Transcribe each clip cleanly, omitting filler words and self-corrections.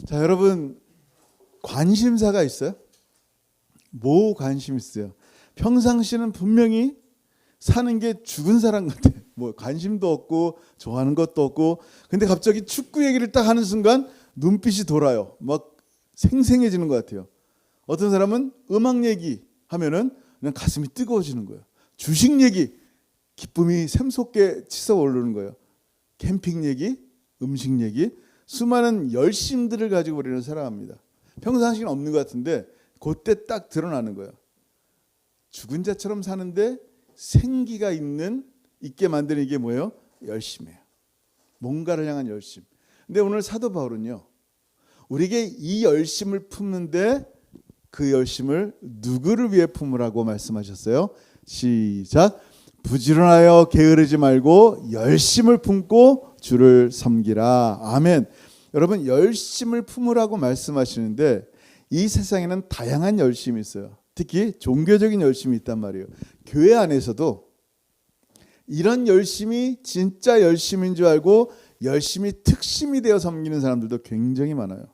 자, 여러분 관심사가 있어요? 뭐 관심 있어요? 평상시는 분명히 사는 게 죽은 사람 같아. 뭐 관심도 없고 좋아하는 것도 없고, 근데 갑자기 축구 얘기를 딱 하는 순간 눈빛이 돌아요. 막 생생해지는 것 같아요. 어떤 사람은 음악 얘기 하면은 그냥 가슴이 뜨거워지는 거예요. 주식 얘기, 기쁨이 샘솟게 치솟아 오르는 거예요. 캠핑 얘기, 음식 얘기, 수많은 열심들을 가지고 우리는 살아갑니다. 평상시는 없는 것 같은데 그때 딱 드러나는 거예요. 죽은 자처럼 사는데 생기가 있게 만드는 이게 뭐예요? 열심이에요. 뭔가를 향한 열심. 근데 오늘 사도 바울은요, 우리에게 이 열심을 품는데 그 열심을 누구를 위해 품으라고 말씀하셨어요? 시작. 부지런하여 게으르지 말고 열심을 품고 주를 섬기라. 아멘. 여러분, 열심을 품으라고 말씀하시는데 이 세상에는 다양한 열심이 있어요. 특히 종교적인 열심이 있단 말이에요. 교회 안에서도 이런 열심이 진짜 열심인 줄 알고 열심히 특심이 되어 섬기는 사람들도 굉장히 많아요.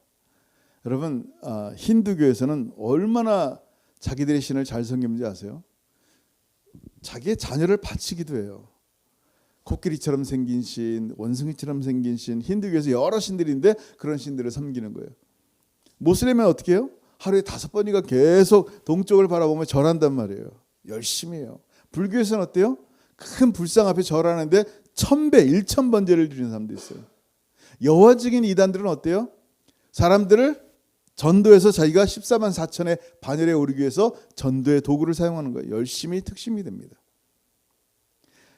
여러분, 힌두교에서는 얼마나 자기들의 신을 잘 섬기는지 아세요? 자기의 자녀를 바치기도 해요. 코끼리처럼 생긴 신, 원숭이처럼 생긴 신, 힌두교에서 여러 신들인데 그런 신들을 섬기는 거예요. 모슬렘은 어떻게 해요? 하루에 5번이가 계속 동쪽을 바라보며 절한단 말이에요. 열심히 해요. 불교에서는 어때요? 큰 불상 앞에 절하는데 1000배, 1000번제를 드리는 사람도 있어요. 여화적인 이단들은 어때요? 사람들을 전도해서 자기가 14만 4천의 반열에 오르기 위해서 전도의 도구를 사용하는 거예요. 열심히 특심이 됩니다.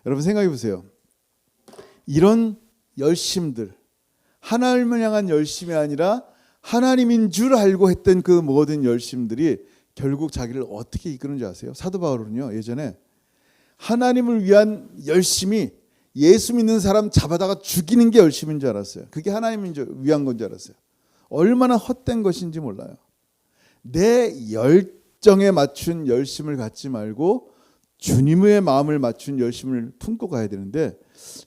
여러분 생각해 보세요. 이런 열심들, 하나님을 향한 열심이 아니라 하나님인 줄 알고 했던 그 모든 열심들이 결국 자기를 어떻게 이끄는지 아세요? 사도 바울은요, 예전에 하나님을 위한 열심이 예수 믿는 사람 잡아다가 죽이는 게 열심인 줄 알았어요. 그게 하나님을 위한 건 줄 알았어요. 얼마나 헛된 것인지 몰라요. 내 열정에 맞춘 열심을 갖지 말고 주님의 마음을 맞춘 열심을 품고 가야 되는데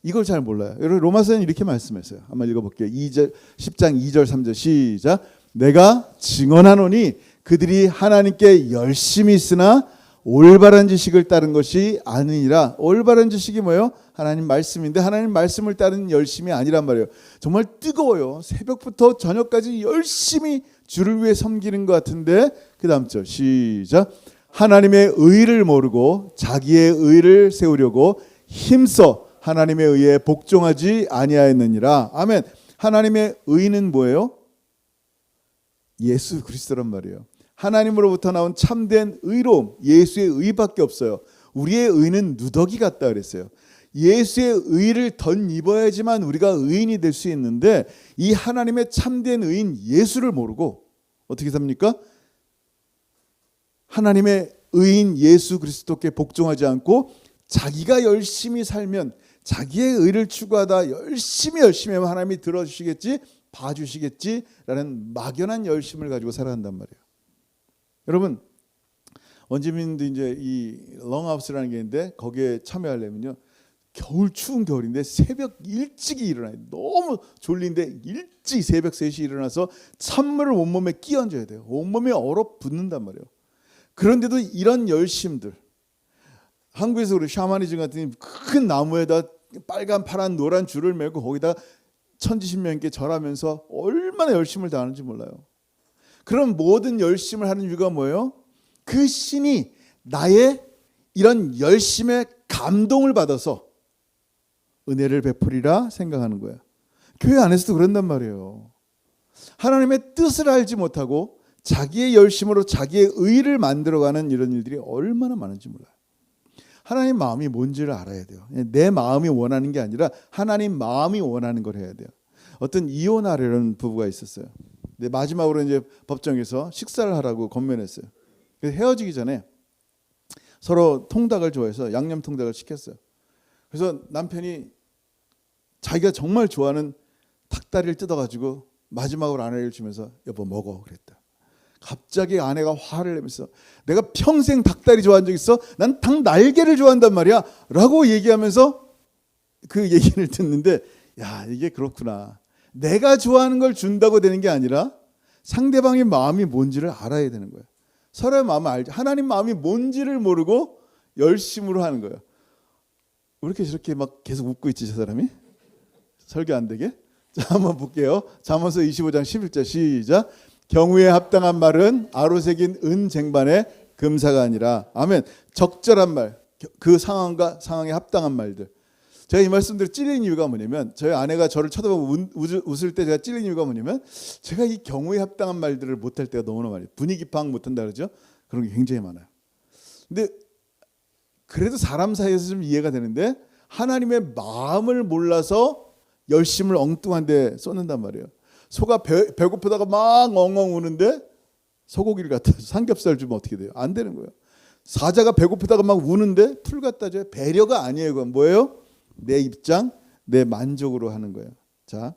이걸 잘 몰라요. 여러분, 로마서는 이렇게 말씀했어요. 한번 읽어볼게요. 10장 2절 3절 시작. 내가 증언하노니 그들이 하나님께 열심히 있으나 올바른 지식을 따른 것이 아니니라. 올바른 지식이 뭐예요? 하나님 말씀인데 하나님 말씀을 따른 열심이 아니란 말이에요. 정말 뜨거워요. 새벽부터 저녁까지 열심히 주를 위해 섬기는 것 같은데 그 다음 절 시작. 하나님의 의를 모르고 자기의 의를 세우려고 힘써 하나님의 의에 복종하지 아니하였느니라. 아멘. 하나님의 의는 뭐예요? 예수 그리스도란 말이에요. 하나님으로부터 나온 참된 의로움, 예수의 의밖에 없어요. 우리의 의는 누더기 같다 그랬어요. 예수의 의를 덧입어야지만 우리가 의인이 될 수 있는데 이 하나님의 참된 의인 예수를 모르고 어떻게 삽니까? 하나님의 의인 예수 그리스도께 복종하지 않고 자기가 열심히 살면 자기의 의를 추구하다 열심히 하면 하나님이 들어주시겠지, 봐주시겠지라는 막연한 열심을 가지고 살아간단 말이에요. 여러분, 원주민도 이제 이 롱하우스라는 게 있는데 거기에 참여하려면요, 겨울 추운 겨울인데 새벽 일찍이 일어나요. 너무 졸린데 일찍 새벽 3시 일어나서 찬물을 온몸에 끼얹어야 돼요. 온몸에 얼어붙는단 말이에요. 그런데도 이런 열심들, 한국에서 우리 샤머니즘 같은 큰 나무에다 빨간 파란 노란 줄을 메고 거기다 천지신명께 절하면서 얼마나 열심을 다하는지 몰라요. 그런 모든 열심을 하는 이유가 뭐예요? 그 신이 나의 이런 열심에 감동을 받아서 은혜를 베풀이라 생각하는 거예요. 교회 안에서도 그런단 말이에요. 하나님의 뜻을 알지 못하고 자기의 열심으로 자기의 의를 만들어가는 이런 일들이 얼마나 많은지 몰라요. 하나님 마음이 뭔지를 알아야 돼요. 내 마음이 원하는 게 아니라 하나님 마음이 원하는 걸 해야 돼요. 어떤 이혼하려는 부부가 있었어요. 근데 마지막으로 이제 법정에서 식사를 하라고 건면했어요. 그래서 헤어지기 전에 서로 통닭을 좋아해서 양념 통닭을 시켰어요. 그래서 남편이 자기가 정말 좋아하는 닭다리를 뜯어가지고 마지막으로 아내를 주면서 여보 먹어 그랬다. 갑자기 아내가 화를 내면서 내가 평생 닭다리 좋아한 적 있어? 난 닭 날개를 좋아한단 말이야 라고 얘기하면서 그 얘기를 듣는데 야, 이게 그렇구나. 내가 좋아하는 걸 준다고 되는 게 아니라 상대방의 마음이 뭔지를 알아야 되는 거예요. 서로의 마음을 알죠. 하나님 마음이 뭔지를 모르고 열심으로 하는 거예요. 왜 이렇게 저렇게 막 계속 웃고 있지 저 사람이? 설교 안 되게? 자, 한번 볼게요. 잠언서 25장 11절 시작. 경우에 합당한 말은 아로새긴 은 쟁반에 금사가 아니라. 아멘. 적절한 말, 그 상황과 상황에 합당한 말들. 제가 이 말씀들을 찔린 이유가 뭐냐면, 저희 아내가 저를 쳐다보고 웃을 때 제가 찔린 이유가 뭐냐면, 제가 이 경우에 합당한 말들을 못할 때가 너무나 많아요. 분위기 파악 못한다 그러죠. 그런 게 굉장히 많아요. 근데 그래도 사람 사이에서 좀 이해가 되는데, 하나님의 마음을 몰라서 열심을 엉뚱한 데 쏟는단 말이에요. 소가 배고프다가 막 엉엉 우는데 소고기를 갖다 삼겹살 주면 어떻게 돼요? 안 되는 거예요. 사자가 배고프다가 막 우는데 풀 갖다 줘요. 배려가 아니에요. 그건 뭐예요? 내 입장, 내 만족으로 하는 거예요. 자,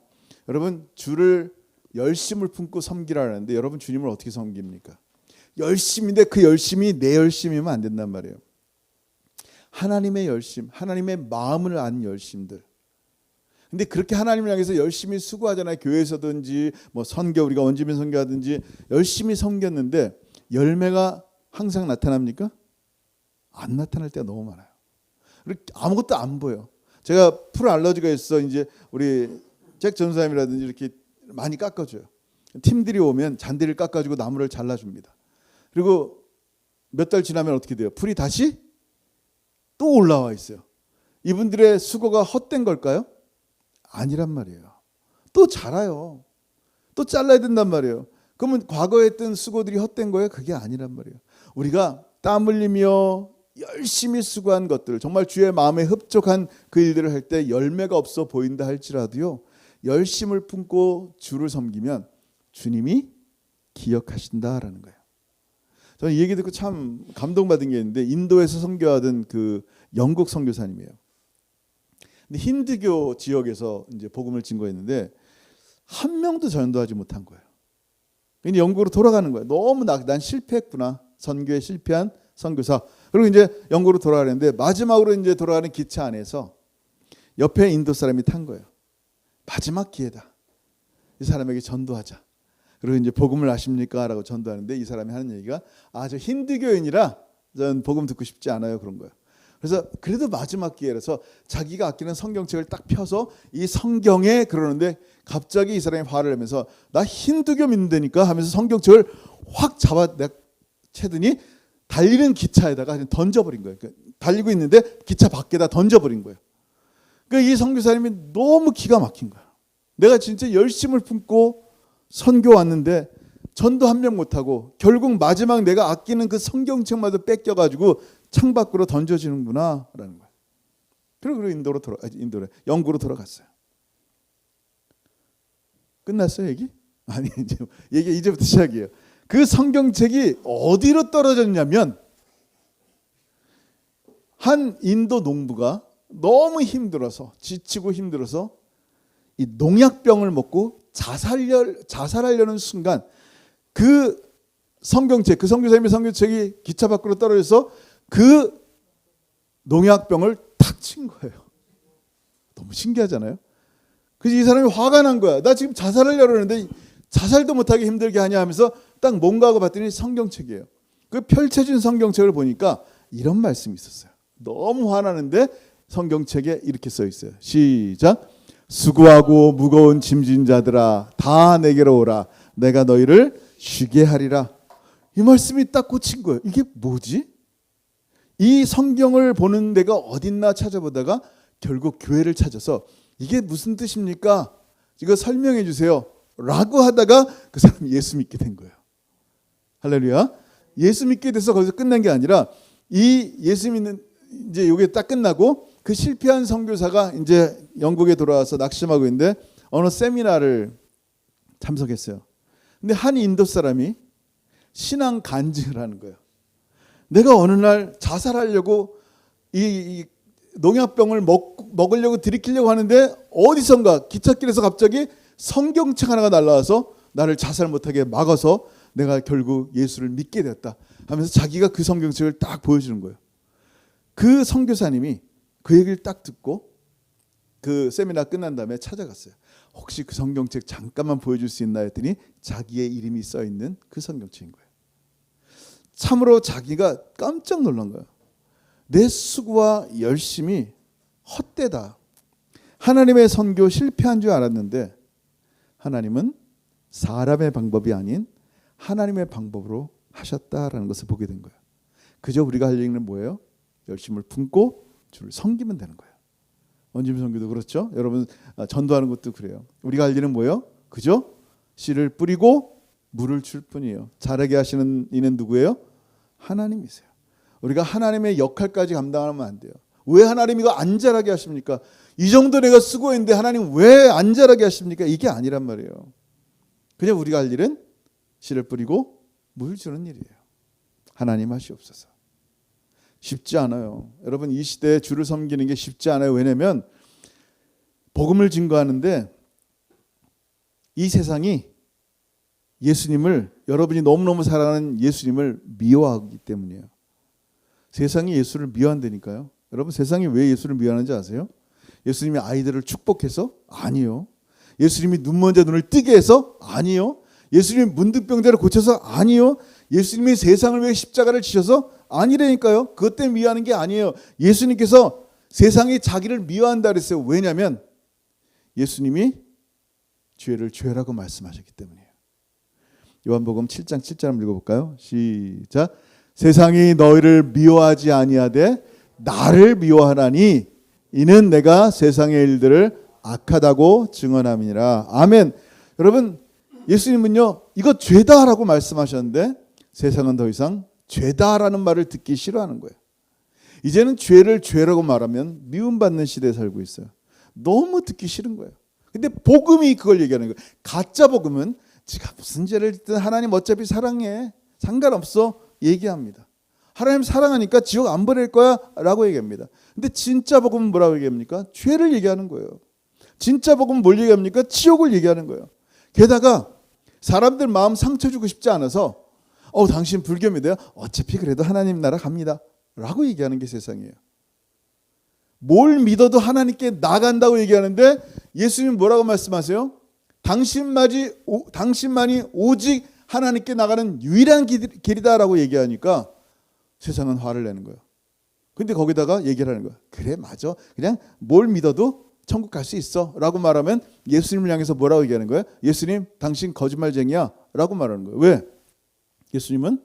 여러분, 주를 열심을 품고 섬기라는데 여러분 주님을 어떻게 섬깁니까? 열심인데 그 열심이 내 열심이면 안 된단 말이에요. 하나님의 열심, 하나님의 마음을 아는 열심들. 근데 그렇게 하나님을 향해서 열심히 수고하잖아요. 교회에서든지 뭐 선교, 우리가 원주민 선교하든지 열심히 섬겼는데 열매가 항상 나타납니까? 안 나타날 때가 너무 많아요. 아무것도 안 보여. 제가 풀 알러지가 있어. 이제 우리 잭 전사님이라든지 이렇게 많이 깎아줘요. 팀들이 오면 잔디를 깎아주고 나무를 잘라줍니다. 그리고 몇 달 지나면 어떻게 돼요? 풀이 다시 또 올라와 있어요. 이분들의 수고가 헛된 걸까요? 아니란 말이에요. 또 자라요. 또 잘라야 된단 말이에요. 그러면 과거에 했던 수고들이 헛된 거예요? 그게 아니란 말이에요. 우리가 땀 흘리며 열심히 수고한 것들, 정말 주의 마음에 흡족한 그 일들을 할 때 열매가 없어 보인다 할지라도요, 열심을 품고 주를 섬기면 주님이 기억하신다라는 거예요. 저는 이 얘기 듣고 참 감동받은 게 있는데, 인도에서 선교하던 그 영국 선교사님이에요. 근데 힌두교 지역에서 이제 복음을 증거했는데 한 명도 전도하지 못한 거예요. 근데 영국으로 돌아가는 거예요. 너무 난 실패했구나. 선교에 실패한 선교사. 그리고 이제 영국으로 돌아가는데 마지막으로 이제 돌아가는 기차 안에서 옆에 인도 사람이 탄 거예요. 마지막 기회다. 이 사람에게 전도하자. 그리고 이제 복음을 아십니까? 라고 전도하는데 이 사람이 하는 얘기가, 저 힌두교인이라 전 복음 듣고 싶지 않아요. 그런 거예요. 그래서 그래도 마지막 기회라서 자기가 아끼는 성경책을 딱 펴서 이 성경에 그러는데 갑자기 이 사람이 화를 내면서 나 힌두교 믿는다니까 하면서 성경책을 확 잡아 채더니 달리는 기차에다가 그냥 던져버린 거예요. 그러니까 달리고 있는데 기차 밖에다 던져버린 거예요. 그러니까 이 선교사님이 너무 기가 막힌 거야. 내가 진짜 열심을 품고 선교 왔는데 전도 한 명 못하고 결국 마지막 내가 아끼는 그 성경책마저 뺏겨가지고 창밖으로 던져지는구나 라는 거예요. 그리고 영국으로 돌아갔어요. 끝났어요 얘기? 아니 얘기 이제부터 시작이에요. 그 성경책이 어디로 떨어졌냐면 한 인도 농부가 너무 힘들어서 지치고 힘들어서 이 농약병을 먹고 자살하려는 순간 그 성경책, 그 선교사님의 성경책이 기차 밖으로 떨어져서 그 농약병을 탁 친 거예요. 너무 신기하잖아요. 그래서 이 사람이 화가 난 거야. 나 지금 자살하려고 그러는데 자살도 못하게 힘들게 하냐 하면서 딱 뭔가 하고 봤더니 성경책이에요. 그 펼쳐진 성경책을 보니까 이런 말씀이 있었어요. 너무 화나는데 성경책에 이렇게 써 있어요. 시작. 수고하고 무거운 짐진 자들아 다 내게로 오라. 내가 너희를 쉬게 하리라. 이 말씀이 딱 꽂힌 거예요. 이게 뭐지? 이 성경을 보는 데가 어딨나 찾아보다가 결국 교회를 찾아서 이게 무슨 뜻입니까? 이거 설명해 주세요. 라고 하다가 그 사람이 예수 믿게 된 거예요. 할렐루야. 예수 믿게 돼서 거기서 끝난 게 아니라 이 예수 믿는 이제 이게 딱 끝나고 그 실패한 선교사가 이제 영국에 돌아와서 낙심하고 있는데 어느 세미나를 참석했어요. 근데 한 인도 사람이 신앙 간증을 하는 거예요. 내가 어느 날 자살하려고 이 농약병을 먹으려고 들이키려고 하는데 어디선가 기찻길에서 갑자기 성경책 하나가 날라와서 나를 자살 못하게 막아서 내가 결국 예수를 믿게 되었다 하면서 자기가 그 성경책을 딱 보여주는 거예요. 그 선교사님이 그 얘기를 딱 듣고 그 세미나 끝난 다음에 찾아갔어요. 혹시 그 성경책 잠깐만 보여줄 수 있나 했더니 자기의 이름이 써 있는 그 성경책인 거예요. 참으로 자기가 깜짝 놀란 거예요. 내 수고와 열심이 헛되다. 하나님의 선교 실패한 줄 알았는데 하나님은 사람의 방법이 아닌 하나님의 방법으로 하셨다라는 것을 보게 된 거예요. 그저 우리가 할 일은 뭐예요? 열심을 품고 주를 섬기면 되는 거예요. 원주민 선교도 그렇죠. 여러분 전도하는 것도 그래요. 우리가 할 일은 뭐예요? 그저 씨를 뿌리고 물을 줄 뿐이에요. 자라게 하시는 이는 누구예요? 하나님이세요. 우리가 하나님의 역할까지 감당하면 안 돼요. 왜 하나님이 이거 안 자라게 하십니까? 이 정도 내가 수고했는데 하나님 왜 안 자라게 하십니까? 이게 아니란 말이에요. 그냥 우리가 할 일은 씨를 뿌리고 물 주는 일이에요. 하나님 하시옵소서. 쉽지 않아요. 여러분 이 시대에 주를 섬기는 게 쉽지 않아요. 왜냐하면 복음을 증거하는데 이 세상이 예수님을, 여러분이 너무너무 사랑하는 예수님을 미워하기 때문이에요. 세상이 예수를 미워한다니까요. 여러분 세상이 왜 예수를 미워하는지 아세요? 예수님이 아이들을 축복해서? 아니요. 예수님이 눈 먼 자 눈을 뜨게 해서? 아니요. 예수님이 문득병자를 고쳐서? 아니요. 예수님이 세상을 위해 십자가를 지셔서? 아니라니까요. 그것 때문에 미워하는 게 아니에요. 예수님께서 세상이 자기를 미워한다 그랬어요. 왜냐하면 예수님이 죄를 죄라고 말씀하셨기 때문이에요. 요한복음 7장 7절 한번 읽어볼까요? 시작. 세상이 너희를 미워하지 아니하되 나를 미워하나니 이는 내가 세상의 일들을 악하다고 증언함이니라. 아멘. 여러분 예수님은요 이거 죄다라고 말씀하셨는데 세상은 더 이상 죄다라는 말을 듣기 싫어하는 거예요. 이제는 죄를 죄라고 말하면 미움받는 시대에 살고 있어요. 너무 듣기 싫은 거예요. 근데 복음이 그걸 얘기하는 거예요. 가짜 복음은 지가 무슨 죄를 짓든 하나님 어차피 사랑해, 상관없어 얘기합니다. 하나님 사랑하니까 지옥 안 보낼 거야 라고 얘기합니다. 근데 진짜 복음은 뭐라고 얘기합니까? 죄를 얘기하는 거예요. 진짜 복음은 뭘 얘기합니까? 지옥을 얘기하는 거예요. 게다가 사람들 마음 상처 주고 싶지 않아서 당신 불교 믿어요? 어차피 그래도 하나님 나라 갑니다 라고 얘기하는 게 세상이에요. 뭘 믿어도 하나님께 나간다고 얘기하는데 예수님 뭐라고 말씀하세요? 당신만이 오직 하나님께 나가는 유일한 길이다라고 얘기하니까 세상은 화를 내는 거예요. 근데 거기다가 얘기를 하는 거예요. 그래 맞아. 그냥 뭘 믿어도 천국 갈 수 있어 라고 말하면 예수님을 향해서 뭐라고 얘기하는 거예요? 예수님 당신 거짓말쟁이야 라고 말하는 거예요. 왜? 예수님은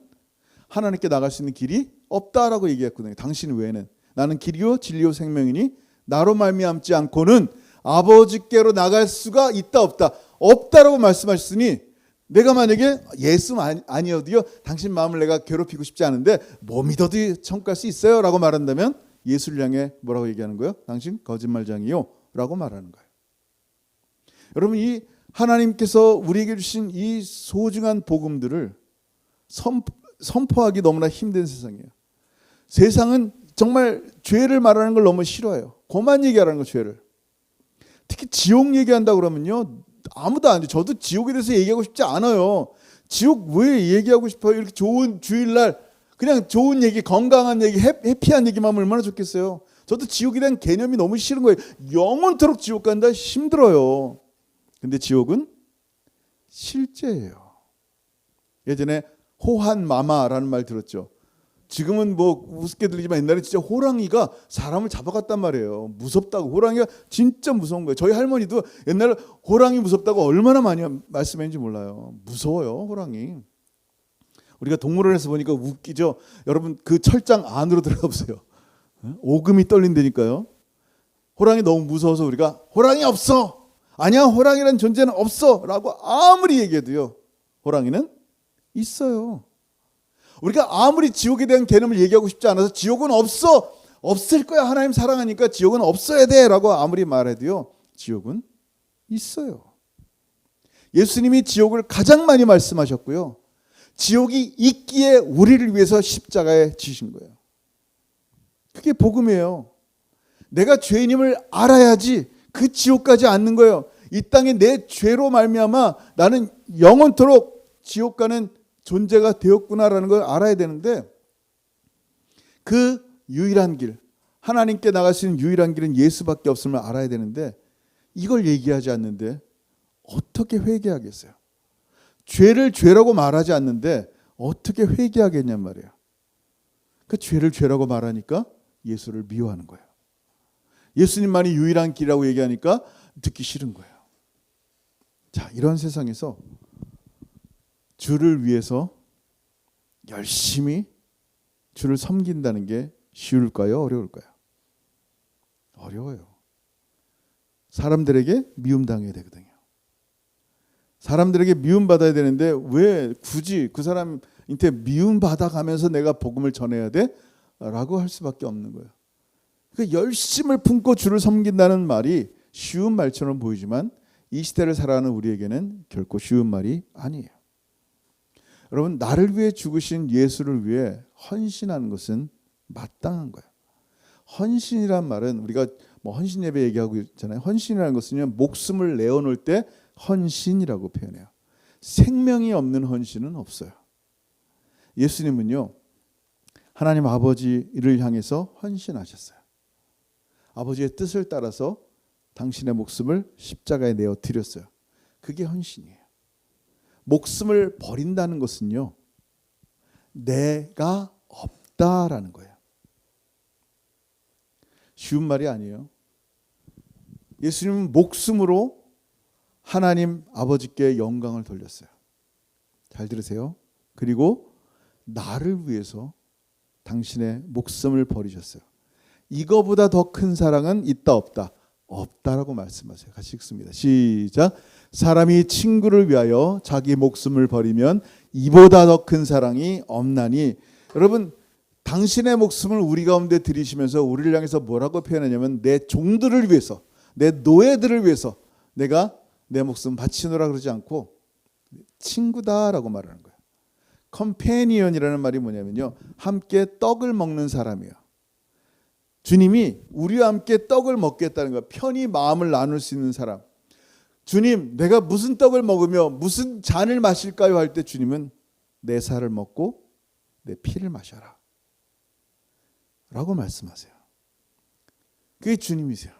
하나님께 나갈 수 있는 길이 없다라고 얘기했거든요. 당신 외에는 나는 길이요 진리요 생명이니 나로 말미암지 않고는 아버지께로 나갈 수가 있다 없다. 없다라고 말씀하셨으니 내가 만약에 예수 아니어도요 당신 마음을 내가 괴롭히고 싶지 않은데 뭐 믿어도 천국 갈 수 있어요 라고 말한다면 예수를 향해 뭐라고 얘기하는 거예요? 당신 거짓말쟁이요 라고 말하는 거예요. 여러분 이 하나님께서 우리에게 주신 이 소중한 복음들을 선포하기 너무나 힘든 세상이에요. 세상은 정말 죄를 말하는 걸 너무 싫어해요. 그만 얘기하라는 거 죄를. 특히 지옥 얘기한다 그러면요 아무도 안 돼. 저도 지옥에 대해서 얘기하고 싶지 않아요. 지옥 왜 얘기하고 싶어요? 이렇게 좋은 주일날 그냥 좋은 얘기, 건강한 얘기, 해피한 얘기만 하면 얼마나 좋겠어요. 저도 지옥에 대한 개념이 너무 싫은 거예요. 영원토록 지옥 간다 힘들어요. 근데 지옥은 실제예요. 예전에 호한마마라는 말 들었죠. 지금은 뭐 우습게 들리지만 옛날에 진짜 호랑이가 사람을 잡아갔단 말이에요. 무섭다고. 호랑이가 진짜 무서운 거예요. 저희 할머니도 옛날에 호랑이 무섭다고 얼마나 많이 말씀했는지 몰라요. 무서워요 호랑이. 우리가 동물원에서 보니까 웃기죠. 여러분 그 철장 안으로 들어가 보세요. 오금이 떨린다니까요. 호랑이 너무 무서워서 우리가 호랑이 없어. 아니야 호랑이란 존재는 없어 라고 아무리 얘기해도요 호랑이는 있어요. 우리가 아무리 지옥에 대한 개념을 얘기하고 싶지 않아서 지옥은 없어. 없을 거야. 하나님 사랑하니까 지옥은 없어야 돼 라고 아무리 말해도요 지옥은 있어요. 예수님이 지옥을 가장 많이 말씀하셨고요. 지옥이 있기에 우리를 위해서 십자가에 지신 거예요. 그게 복음이에요. 내가 죄인임을 알아야지 그 지옥까지 앉는 거예요. 이 땅에 내 죄로 말미암아 나는 영원토록 지옥 가는 존재가 되었구나라는 걸 알아야 되는데 그 유일한 길, 하나님께 나갈 수 있는 유일한 길은 예수밖에 없음을 알아야 되는데 이걸 얘기하지 않는데 어떻게 회개하겠어요? 죄를 죄라고 말하지 않는데 어떻게 회개하겠냔 말이에요. 그 죄를 죄라고 말하니까 예수를 미워하는 거예요. 예수님만이 유일한 길이라고 얘기하니까 듣기 싫은 거예요. 자, 이런 세상에서 주를 위해서 열심히 주를 섬긴다는 게 쉬울까요? 어려울까요? 어려워요. 사람들에게 미움당해야 되거든요. 사람들에게 미움받아야 되는데 왜 굳이 그 사람한테 미움받아가면서 내가 복음을 전해야 돼? 라고 할 수밖에 없는 거예요. 그 열심을 품고 주를 섬긴다는 말이 쉬운 말처럼 보이지만 이 시대를 살아가는 우리에게는 결코 쉬운 말이 아니에요. 여러분, 나를 위해 죽으신 예수를 위해 헌신하는 것은 마땅한 거예요. 헌신이란 말은 우리가 뭐 헌신 예배 얘기하고 있잖아요. 헌신이라는 것은요, 목숨을 내어놓을 때 헌신이라고 표현해요. 생명이 없는 헌신은 없어요. 예수님은요, 하나님 아버지를 향해서 헌신하셨어요. 아버지의 뜻을 따라서 당신의 목숨을 십자가에 내어 드렸어요. 그게 헌신이에요. 목숨을 버린다는 것은요, 내가 없다라는 거예요. 쉬운 말이 아니에요. 예수님은 목숨으로 하나님 아버지께 영광을 돌렸어요. 잘 들으세요. 그리고 나를 위해서 당신의 목숨을 버리셨어요. 이거보다 더 큰 사랑은 있다 없다? 없다라고 말씀하세요. 같이 읽습니다. 시작. 사람이 친구를 위하여 자기 목숨을 버리면 이보다 더 큰 사랑이 없나니. 여러분, 당신의 목숨을 우리 가운데 들이시면서 우리를 향해서 뭐라고 표현하냐면 내 종들을 위해서, 내 노예들을 위해서 내가 내 목숨 바치노라 그러지 않고 친구다라고 말하는 거예요. 컴패니언이라는 말이 뭐냐면요, 함께 떡을 먹는 사람이에요. 주님이 우리와 함께 떡을 먹겠다는 거예요. 편히 마음을 나눌 수 있는 사람. 주님, 내가 무슨 떡을 먹으며 무슨 잔을 마실까요? 할 때 주님은 내 살을 먹고 내 피를 마셔라 라고 말씀하세요. 그게 주님이세요.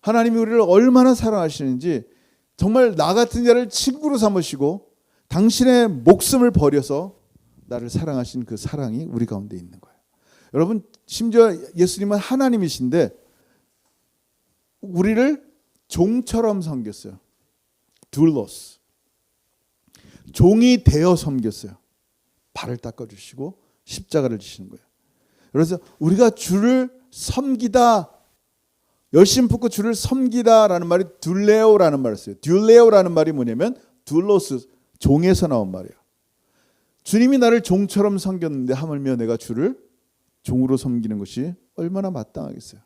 하나님이 우리를 얼마나 사랑하시는지 정말 나 같은 자를 친구로 삼으시고 당신의 목숨을 버려서 나를 사랑하신 그 사랑이 우리 가운데 있는 거예요. 여러분, 심지어 예수님은 하나님이신데 우리를 종처럼 섬겼어요. 둘로스. 종이 되어 섬겼어요. 발을 닦아주시고 십자가를 지시는 거예요. 그래서 우리가 주를 섬기다, 열심 품고 주를 섬기다라는 말이 둘레오라는 말을 써요. 듀레오라는 말이 뭐냐면 둘로스, 종에서 나온 말이에요. 주님이 나를 종처럼 섬겼는데 하물며 내가 주를 종으로 섬기는 것이 얼마나 마땅하겠어요.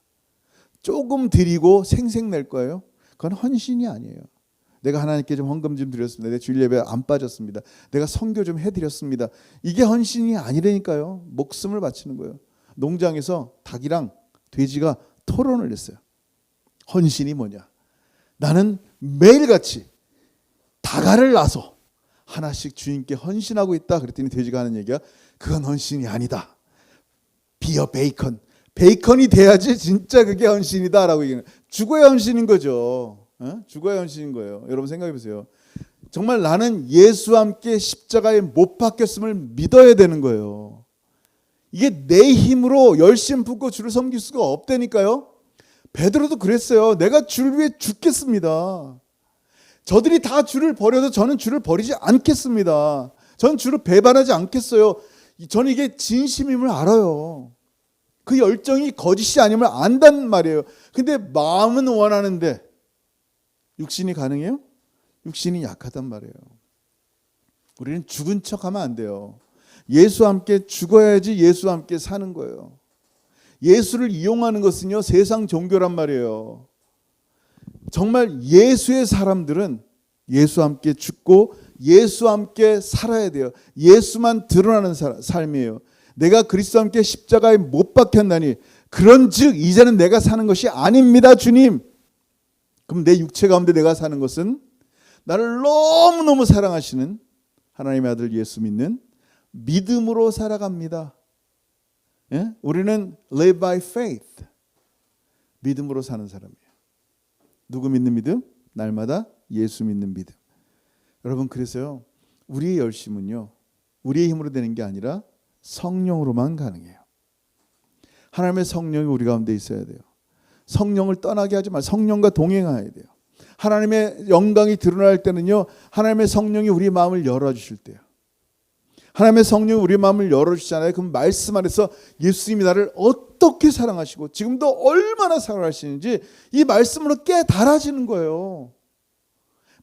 조금 드리고 생색낼 거예요. 그건 헌신이 아니에요. 내가 하나님께 좀 헌금 좀 드렸습니다. 내 주일 예배 안 빠졌습니다. 내가 선교 좀 해드렸습니다. 이게 헌신이 아니라니까요. 목숨을 바치는 거예요. 농장에서 닭이랑 돼지가 토론을 했어요. 헌신이 뭐냐? 나는 매일같이 닭알을 낳아서 하나씩 주인께 헌신하고 있다. 그랬더니 돼지가 하는 얘기가 그건 헌신이 아니다. 비어 베이컨. 베이컨이 돼야지 진짜 그게 헌신이다라고 얘기해요. 죽어야 헌신인 거죠. 죽어야 헌신인 거예요. 여러분 생각해 보세요. 정말 나는 예수와 함께 십자가에 못 박혔음을 믿어야 되는 거예요. 이게 내 힘으로 열심 품고 주를 섬길 수가 없다니까요. 베드로도 그랬어요. 내가 주를 위해 죽겠습니다. 저들이 다 주를 버려도 저는 주를 버리지 않겠습니다. 저는 주를 배반하지 않겠어요. 저는 이게 진심임을 알아요. 그 열정이 거짓이 아님을 안단 말이에요. 근데 마음은 원하는데 육신이 가능해요? 육신이 약하단 말이에요. 우리는 죽은 척하면 안 돼요. 예수와 함께 죽어야지 예수와 함께 사는 거예요. 예수를 이용하는 것은요, 세상 종교란 말이에요. 정말 예수의 사람들은 예수와 함께 죽고 예수와 함께 살아야 돼요. 예수만 드러나는 삶이에요. 내가 그리스도와 함께 십자가에 못 박혔나니 그런즉 이제는 내가 사는 것이 아닙니다, 주님. 그럼 내 육체 가운데 내가 사는 것은 나를 너무너무 사랑하시는 하나님의 아들 예수 믿는 믿음으로 살아갑니다. 예? 우리는 live by faith. 믿음으로 사는 사람이에요. 누구 믿는 믿음? 날마다 예수 믿는 믿음. 여러분, 그래서요, 우리의 열심은요, 우리의 힘으로 되는 게 아니라 성령으로만 가능해요. 하나님의 성령이 우리 가운데 있어야 돼요. 성령을 떠나게 하지 마. 성령과 동행해야 돼요. 하나님의 영광이 드러날 때는요, 하나님의 성령이 우리 마음을 열어주실 때요. 하나님의 성령이 우리 마음을 열어주시잖아요. 그럼 말씀 안에서 예수님이 나를 어떻게 사랑하시고 지금도 얼마나 사랑하시는지 이 말씀으로 깨달아지는 거예요.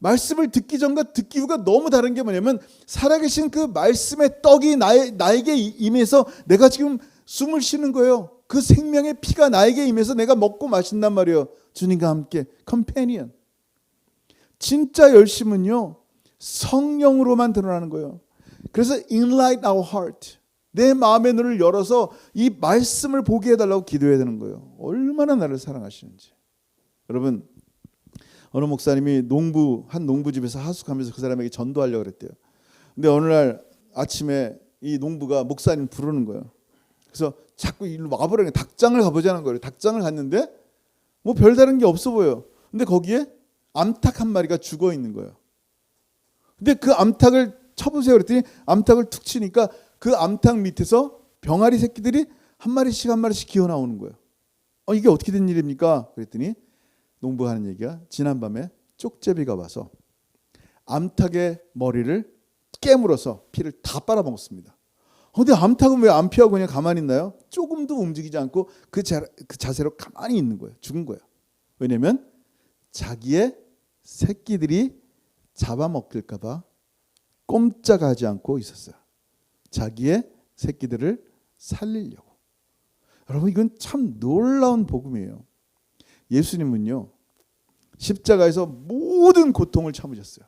말씀을 듣기 전과 듣기 후가 너무 다른 게 뭐냐면, 살아계신 그 말씀의 떡이 나에게 임해서 내가 지금 숨을 쉬는 거예요. 그 생명의 피가 나에게 임해서 내가 먹고 마신단 말이에요. 주님과 함께 컴패니언. 진짜 열심은요, 성령으로만 드러나는 거예요. 그래서 enlighten our heart. 내 마음의 눈을 열어서 이 말씀을 보게 해달라고 기도해야 되는 거예요. 얼마나 나를 사랑하시는지. 여러분, 어느 목사님이 한 농부집에서 하숙하면서 그 사람에게 전도하려고 그랬대요. 근데 어느 날 아침에 이 농부가 목사님 부르는 거예요. 그래서 자꾸 일로 와보라는, 닭장을 가보자는 거예요. 닭장을 갔는데 뭐 별다른 게 없어 보여요. 근데 거기에 암탉 한 마리가 죽어 있는 거예요. 근데 그 암탉을 쳐보세요 그랬더니 암탉을 툭 치니까 그 암탉 밑에서 병아리 새끼들이 한 마리씩 기어 나오는 거예요. 이게 어떻게 된 일입니까? 그랬더니 농부가 하는 얘기가, 지난밤에 쪽제비가 와서 암탉의 머리를 깨물어서 피를 다 빨아먹었습니다. 근데 암탉은 왜 안 피하고 그냥 가만히 있나요? 조금도 움직이지 않고 그 자세로 가만히 있는 거예요. 죽은 거예요. 왜냐하면 자기의 새끼들이 잡아먹힐까 봐 꼼짝하지 않고 있었어요. 자기의 새끼들을 살리려고. 여러분, 이건 참 놀라운 복음이에요. 예수님은요, 십자가에서 모든 고통을 참으셨어요.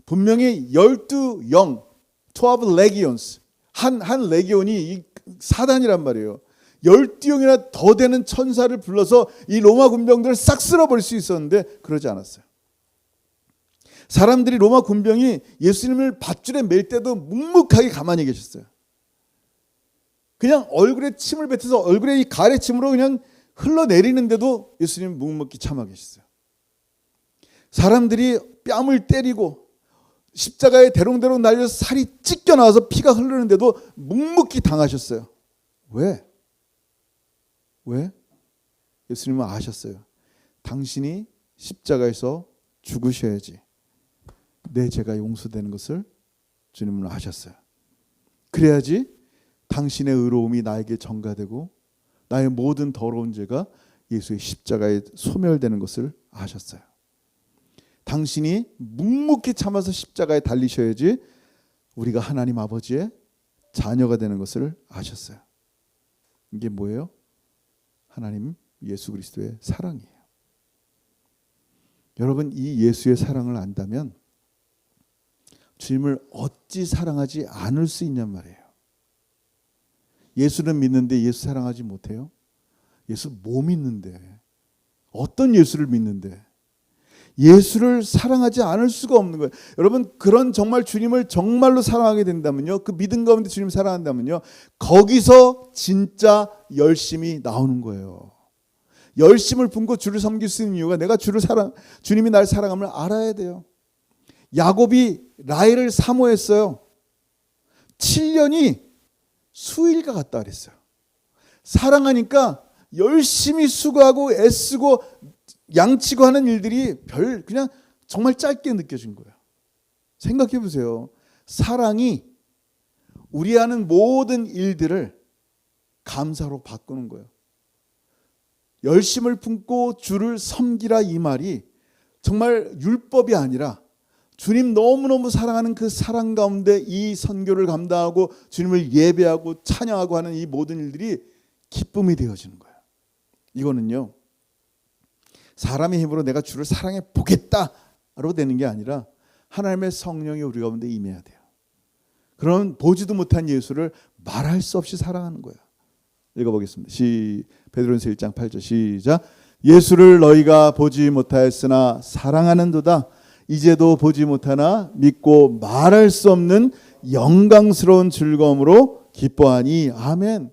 분명히 12영, 12 legions, 한 레기온이 이 사단이란 말이에요. 12영이나 더 되는 천사를 불러서 이 로마 군병들을 싹 쓸어버릴 수 있었는데 그러지 않았어요. 사람들이, 로마 군병이 예수님을 밧줄에 맬 때도 묵묵하게 가만히 계셨어요. 그냥 얼굴에 침을 뱉어서 얼굴에 이 가래침으로 그냥 흘러내리는데도 예수님은 묵묵히 참아 계셨어요. 사람들이 뺨을 때리고 십자가에 대롱대롱 날려서 살이 찢겨 나와서 피가 흐르는데도 묵묵히 당하셨어요. 왜? 예수님은 아셨어요. 당신이 십자가에서 죽으셔야지 내 죄가 용서되는 것을 주님은 아셨어요. 그래야지 당신의 의로움이 나에게 전가되고 나의 모든 더러운 죄가 예수의 십자가에 소멸되는 것을 아셨어요. 당신이 묵묵히 참아서 십자가에 달리셔야지 우리가 하나님 아버지의 자녀가 되는 것을 아셨어요. 이게 뭐예요? 하나님 예수 그리스도의 사랑이에요. 여러분, 이 예수의 사랑을 안다면 주님을 어찌 사랑하지 않을 수 있냔 말이에요. 예수는 믿는데 예수 사랑하지 못해요? 예수 뭐 믿는데? 어떤 예수를 믿는데? 예수를 사랑하지 않을 수가 없는 거예요. 여러분, 그런 정말 주님을 정말로 사랑하게 된다면요, 그 믿음 가운데 주님 사랑한다면요, 거기서 진짜 열심이 나오는 거예요. 열심을 품고 주를 섬길 수 있는 이유가 내가 주님이 날 사랑함을 알아야 돼요. 야곱이 라헬을 사모했어요. 7년이 수일과 같다 그랬어요. 사랑하니까 열심히 수고하고 애쓰고 양치고 하는 일들이 그냥 정말 짧게 느껴진 거예요. 생각해 보세요. 사랑이 우리 하는 모든 일들을 감사로 바꾸는 거예요. 열심을 품고 주를 섬기라, 이 말이 정말 율법이 아니라 주님 너무너무 사랑하는 그 사랑 가운데 이 선교를 감당하고 주님을 예배하고 찬양하고 하는 이 모든 일들이 기쁨이 되어지는 거예요. 이거는요, 사람의 힘으로 내가 주를 사랑해 보겠다로 되는 게 아니라 하나님의 성령이 우리 가운데 임해야 돼요. 그런 보지도 못한 예수를 말할 수 없이 사랑하는 거예요. 읽어보겠습니다. 베드로전서 1장 8절 시작. 예수를 너희가 보지 못하였으나 사랑하는도다. 이제도 보지 못하나 믿고 말할 수 없는 영광스러운 즐거움으로 기뻐하니. 아멘.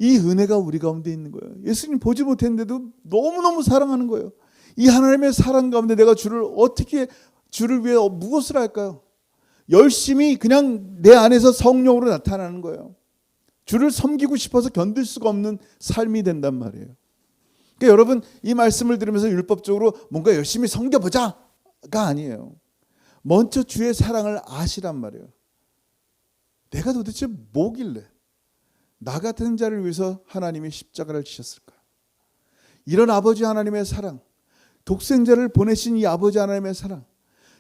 이 은혜가 우리 가운데 있는 거예요. 예수님 보지 못했는데도 너무너무 사랑하는 거예요. 이 하나님의 사랑 가운데 내가 주를 위해 무엇을 할까요? 열심히 그냥 내 안에서 성령으로 나타나는 거예요. 주를 섬기고 싶어서 견딜 수가 없는 삶이 된단 말이에요. 그러니까 여러분, 이 말씀을 들으면서 율법적으로 뭔가 열심히 섬겨보자가 아니에요. 먼저 주의 사랑을 아시란 말이에요. 내가 도대체 뭐길래 나 같은 자를 위해서 하나님이 십자가를 지셨을까? 이런 아버지 하나님의 사랑, 독생자를 보내신 이 아버지 하나님의 사랑,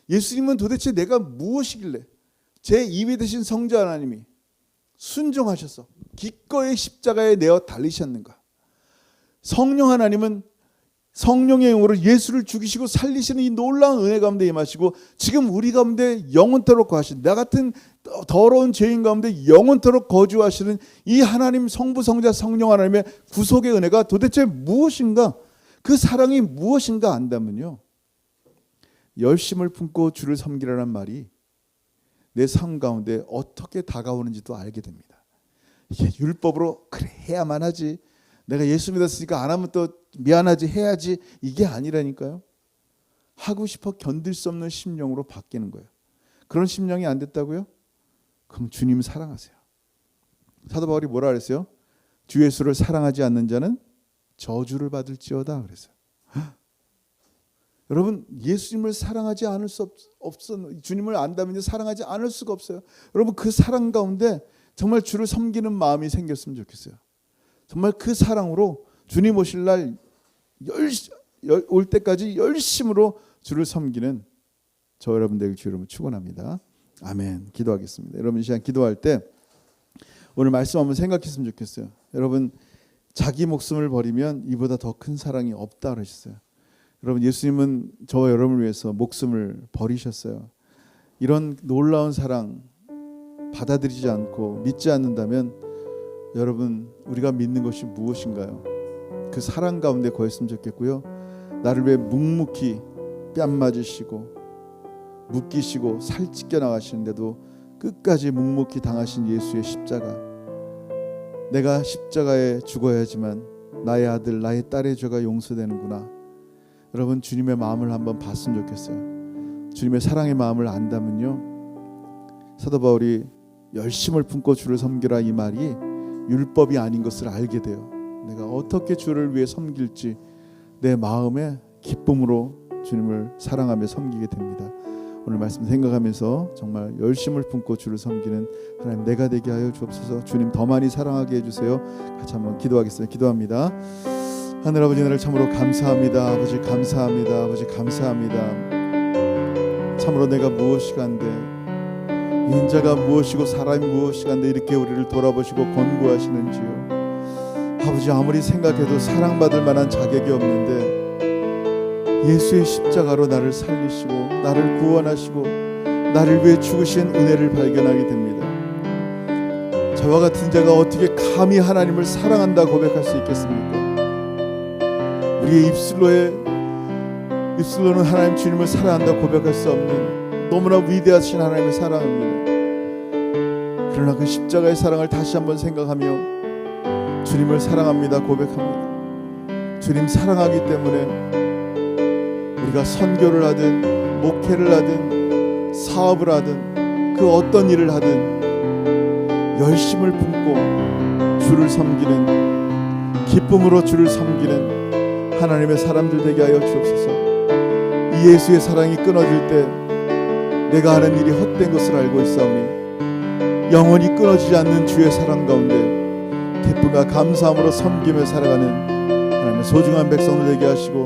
예수님은 도대체 내가 무엇이길래 제 2위 되신 성자 하나님이 순종하셔서 기꺼이 십자가에 내어 달리셨는가? 성령 하나님은 성령의 영으로 예수를 죽이시고 살리시는 이 놀라운 은혜 가운데 임하시고 지금 우리 가운데 영원토록 거하신, 나 같은 더러운 죄인 가운데 영원토록 거주하시는 이 하나님 성부 성자 성령 하나님의 구속의 은혜가 도대체 무엇인가, 그 사랑이 무엇인가 안다면요, 열심을 품고 주를 섬기라는 말이 내 삶 가운데 어떻게 다가오는지도 알게 됩니다. 이게 율법으로 그래 해야만 하지, 내가 예수 믿었으니까 안 하면 또 미안하지 해야지, 이게 아니라니까요. 하고 싶어 견딜 수 없는 심령으로 바뀌는 거예요. 그런 심령이 안 됐다고요? 그럼 주님 사랑하세요. 사도 바울이 뭐라 그랬어요? 주 예수를 사랑하지 않는 자는 저주를 받을지어다 그랬어요. 여러분, 예수님을 사랑하지 않을 수 없어. 주님을 안다면 사랑하지 않을 수가 없어요. 여러분, 그 사랑 가운데 정말 주를 섬기는 마음이 생겼으면 좋겠어요. 정말 그 사랑으로 주님 오실 날 올 때까지 열심으로 주를 섬기는 저 여러분 되길 주 여러분 축원합니다. 아멘. 기도하겠습니다. 여러분, 이 시간 기도할 때 오늘 말씀 한번 생각했으면 좋겠어요. 여러분, 자기 목숨을 버리면 이보다 더 큰 사랑이 없다 그러셨어요. 여러분, 예수님은 저와 여러분을 위해서 목숨을 버리셨어요. 이런 놀라운 사랑 받아들이지 않고 믿지 않는다면 여러분, 우리가 믿는 것이 무엇인가요? 그 사랑 가운데 거했으면 좋겠고요. 나를 위해 묵묵히 뺨 맞으시고 묶이시고 살찌겨 나가시는데도 끝까지 묵묵히 당하신 예수의 십자가, 내가 십자가에 죽어야지만 나의 아들 나의 딸의 죄가 용서되는구나. 여러분, 주님의 마음을 한번 봤으면 좋겠어요. 주님의 사랑의 마음을 안다면요, 사도 바울이 열심을 품고 주를 섬기라 이 말이 율법이 아닌 것을 알게 돼요. 내가 어떻게 주를 위해 섬길지 내 마음에 기쁨으로 주님을 사랑하며 섬기게 됩니다. 오늘 말씀 생각하면서 정말 열심을 품고 주를 섬기는 하나님 내가 되게 하여 주옵소서. 주님 더 많이 사랑하게 해주세요. 같이 한번 기도하겠습니다. 기도합니다. 하늘 아버지, 나를 참으로 감사합니다. 아버지 감사합니다. 아버지 감사합니다. 참으로 내가 무엇이간데, 인자가 무엇이고 사람이 무엇이간데 이렇게 우리를 돌아보시고 권고하시는지요. 아버지, 아무리 생각해도 사랑받을 만한 자격이 없는데 예수의 십자가로 나를 살리시고 나를 구원하시고 나를 위해 죽으신 은혜를 발견하게 됩니다. 저와 같은 자가 어떻게 감히 하나님을 사랑한다 고백할 수 있겠습니까? 우리의 입술로는 하나님 주님을 사랑한다 고백할 수 없는 너무나 위대하신 하나님의 사랑입니다. 그러나 그 십자가의 사랑을 다시 한번 생각하며 주님을 사랑합니다 고백합니다. 주님 사랑하기 때문에 우리가 선교를 하든 목회를 하든 사업을 하든 그 어떤 일을 하든 열심을 품고 주를 섬기는, 기쁨으로 주를 섬기는 하나님의 사람들 되게 하여 주옵소서. 이 예수의 사랑이 끊어질 때 내가 하는 일이 헛된 것을 알고 있사오니 영원히 끊어지지 않는 주의 사랑 가운데 기쁨과 감사함으로 섬기며 살아가는 하나님의 소중한 백성들 되게 하시고,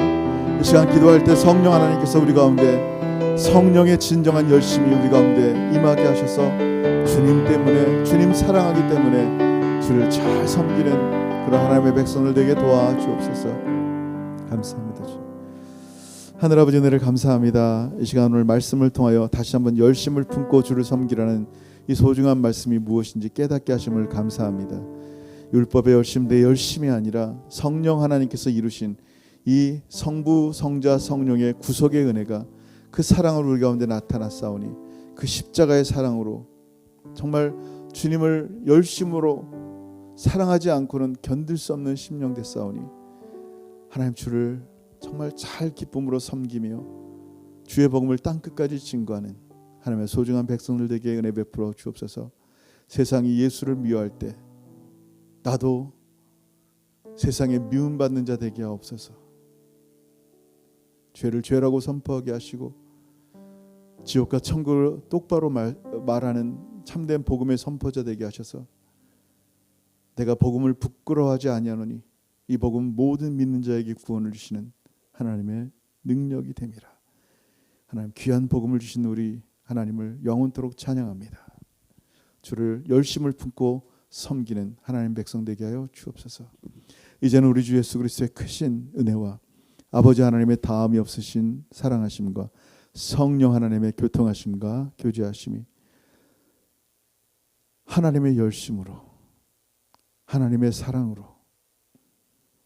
이 시간 기도할 때 성령 하나님께서 우리 가운데 성령의 진정한 열심이 우리 가운데 임하게 하셔서 주님 때문에, 주님 사랑하기 때문에 주를 잘 섬기는 그런 하나님의 백성들 되게 도와주옵소서. 감사합니다. 하늘 아버지, 은혜를 감사합니다. 이 시간 오늘 말씀을 통하여 다시 한번 열심을 품고 주를 섬기라는 이 소중한 말씀이 무엇인지 깨닫게 하심을 감사합니다. 율법의 열심, 내 열심이 아니라 성령 하나님께서 이루신 이 성부 성자 성령의 구속의 은혜가 그 사랑으로 우리 가운데 나타났사오니 그 십자가의 사랑으로 정말 주님을 열심으로 사랑하지 않고는 견딜 수 없는 심령 됐사오니 하나님 주를 정말 잘 기쁨으로 섬기며 주의 복음을 땅끝까지 증거하는 하나님의 소중한 백성들에게 은혜 베풀어 주옵소서. 세상이 예수를 미워할 때 나도 세상에 미움받는 자 되게 하옵소서. 죄를 죄라고 선포하게 하시고 지옥과 천국을 똑바로 말하는 참된 복음의 선포자 되게 하셔서 내가 복음을 부끄러워하지 아니하노니 이 복음 모든 믿는 자에게 구원을 주시는 하나님의 능력이 됨이라. 하나님 귀한 복음을 주신 우리 하나님을 영원토록 찬양합니다. 주를 열심을 품고 섬기는 하나님 백성 되게 하여 주옵소서. 이제는 우리 주 예수 그리스도의 크신 은혜와 아버지 하나님의 다함이 없으신 사랑하심과 성령 하나님의 교통하심과 교제하심이 하나님의 열심으로 하나님의 사랑으로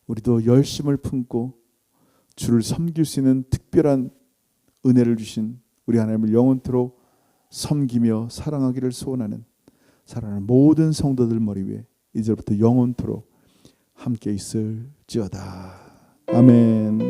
우리도 열심을 품고 주를 섬길 수 있는 특별한 은혜를 주신 우리 하나님을 영원토록 섬기며 사랑하기를 소원하는 사랑하는 모든 성도들 머리 위에 이제부터 영원토록 함께 있을지어다. 아멘.